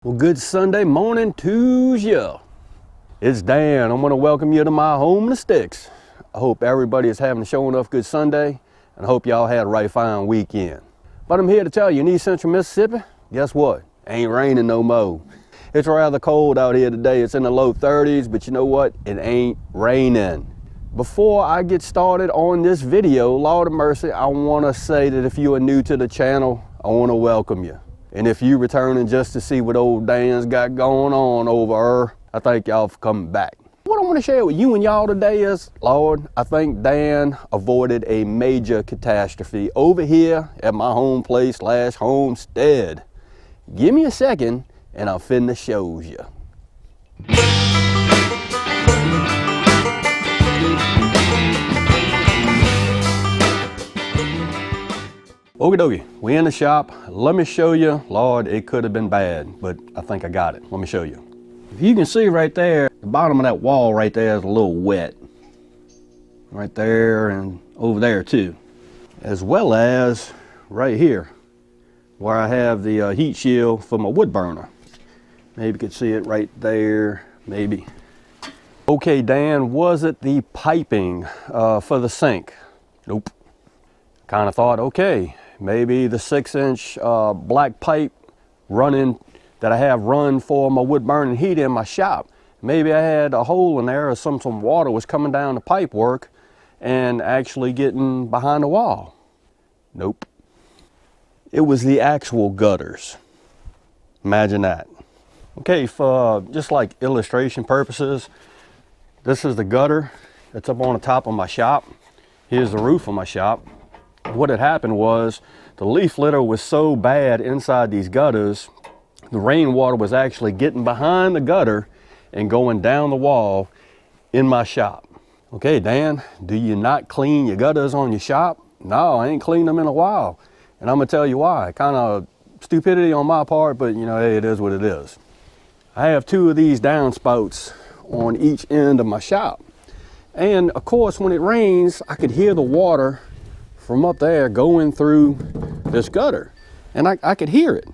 Well, good Sunday morning to you. It's Dan. I'm going to welcome you to my home in the sticks. I hope everybody is having a show enough good Sunday, and I hope y'all had a right fine weekend. But I'm here to tell you, in East Central Mississippi, guess what? Ain't raining no more. It's rather cold out here today. It's in the low 30s, but you know what? It ain't raining. Before I get started on this video, Lord of mercy, I want to say that if you are new to the channel, I want to welcome you. And if you returning just to see what old Dan's got going on over her, I thank y'all for coming back. What I want to share with you and y'all today is, Lord, I think Dan avoided a major catastrophe over here at my home place / homestead. Give me a second and I'm finna show you. Okie dokie, we in the shop. Let me show you. Lord, it could have been bad, but I think I got it. Let me show you. If you can see right there, the bottom of that wall right there is a little wet. Right there and over there too. As well as right here, where I have the heat shield for my wood burner. Maybe you could see it right there, maybe. Okay, Dan, was it the piping for the sink? Nope. Kind of thought, okay, maybe the 6-inch black pipe running that I have run for my wood burning heat in my shop. Maybe I had a hole in there or some water was coming down the pipe work and actually getting behind the wall. Nope. It was the actual gutters. Imagine that. Okay, for just like illustration purposes, this is the gutter that's up on the top of my shop. Here's the roof of my shop. What had happened was the leaf litter was so bad inside these gutters, the rainwater was actually getting behind the gutter and going down the wall in my shop. Okay, Dan, do you not clean your gutters on your shop? No, I ain't cleaned them in a while. And I'm gonna tell you why. Kind of stupidity on my part, but you know, hey, it is what it is. I have 2 of these downspouts on each end of my shop. And of course, when it rains, I could hear the water from up there going through this gutter, and I could hear it.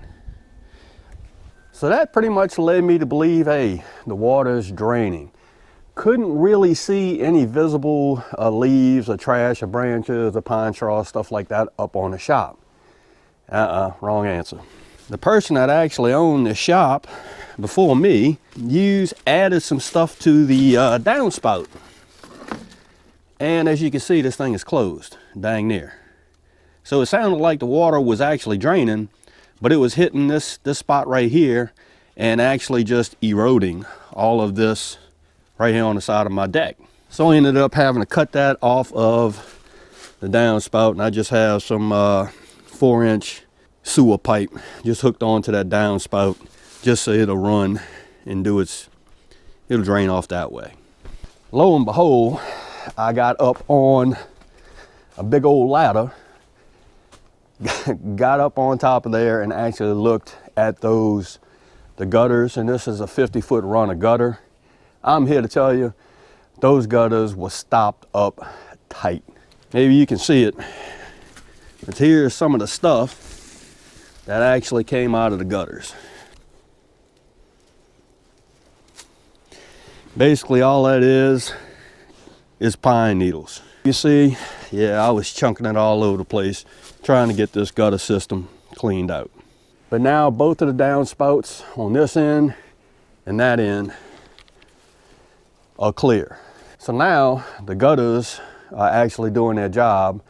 So that pretty much led me to believe, hey, the water's draining. Couldn't really see any visible leaves or trash or branches or pine straw, stuff like that up on the shop. Wrong answer. The person that actually owned the shop before me added some stuff to the downspout. And as you can see, this thing is closed, dang near. So it sounded like the water was actually draining, but it was hitting this spot right here and actually just eroding all of this right here on the side of my deck. So I ended up having to cut that off of the downspout, and I just have some 4-inch sewer pipe just hooked onto that downspout just so it'll run and it'll drain off that way. Lo and behold, I got up on a big old ladder, got up on top of there and actually looked at the gutters, and this is a 50-foot run of gutter. I'm here to tell you, those gutters were stopped up tight. Maybe you can see it, but here's some of the stuff that actually came out of the gutters. Basically all that is pine needles. You see, yeah, I was chunking it all over the place trying to get this gutter system cleaned out. But now both of the downspouts on this end and that end are clear. So now the gutters are actually doing their job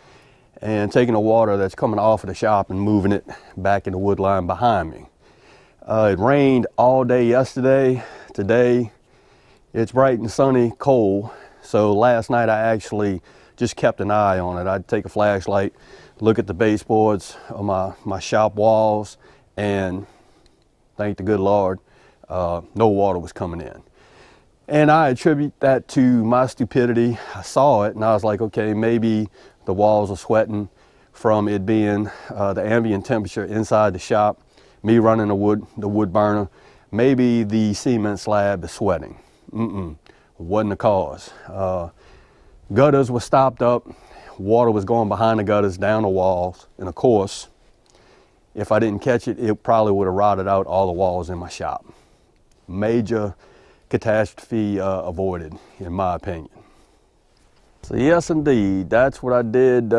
and taking the water that's coming off of the shop and moving it back in the wood line behind me. It rained all day yesterday. Today it's bright and sunny, cold. So last night I actually just kept an eye on it. I'd take a flashlight, look at the baseboards of my shop walls, and thank the good Lord, no water was coming in. And I attribute that to my stupidity. I saw it and I was like, okay, maybe the walls are sweating from it being the ambient temperature inside the shop, me running the wood burner. Maybe the cement slab is sweating. Wasn't the cause. Gutters were stopped up, water was going behind the gutters, down the walls, and of course, if I didn't catch it, it probably would have rotted out all the walls in my shop. Major catastrophe avoided, in my opinion. So yes, indeed, that's what I did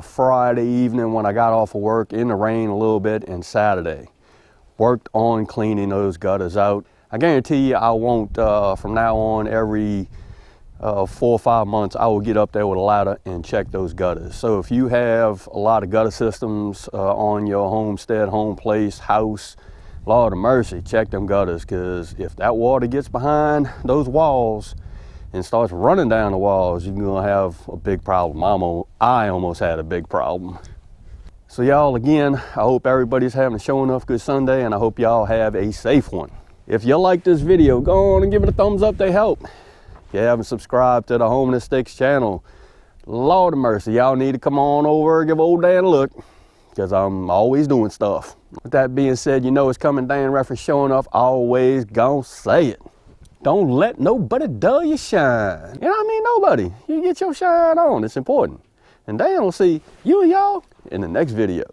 Friday evening when I got off of work in the rain a little bit, and Saturday. Worked on cleaning those gutters out. I guarantee you I won't, from now on, every 4 or 5 months, I will get up there with a ladder and check those gutters. So if you have a lot of gutter systems on your homestead, home place, house, Lord of mercy, check them gutters, because if that water gets behind those walls and starts running down the walls, you're gonna have a big problem. I almost had a big problem. So y'all, again, I hope everybody's having a show enough good Sunday, and I hope y'all have a safe one. If you like this video, go on and give it a thumbs up, they help. If you haven't subscribed to the Home and Sticks channel, Lord of mercy, y'all need to come on over and give old Dan a look, because I'm always doing stuff. With that being said, you know it's coming, Dan reference showing off, always gonna say it. Don't let nobody dull your shine. You know what I mean? Nobody. You get your shine on, it's important. And Dan will see you and y'all in the next video.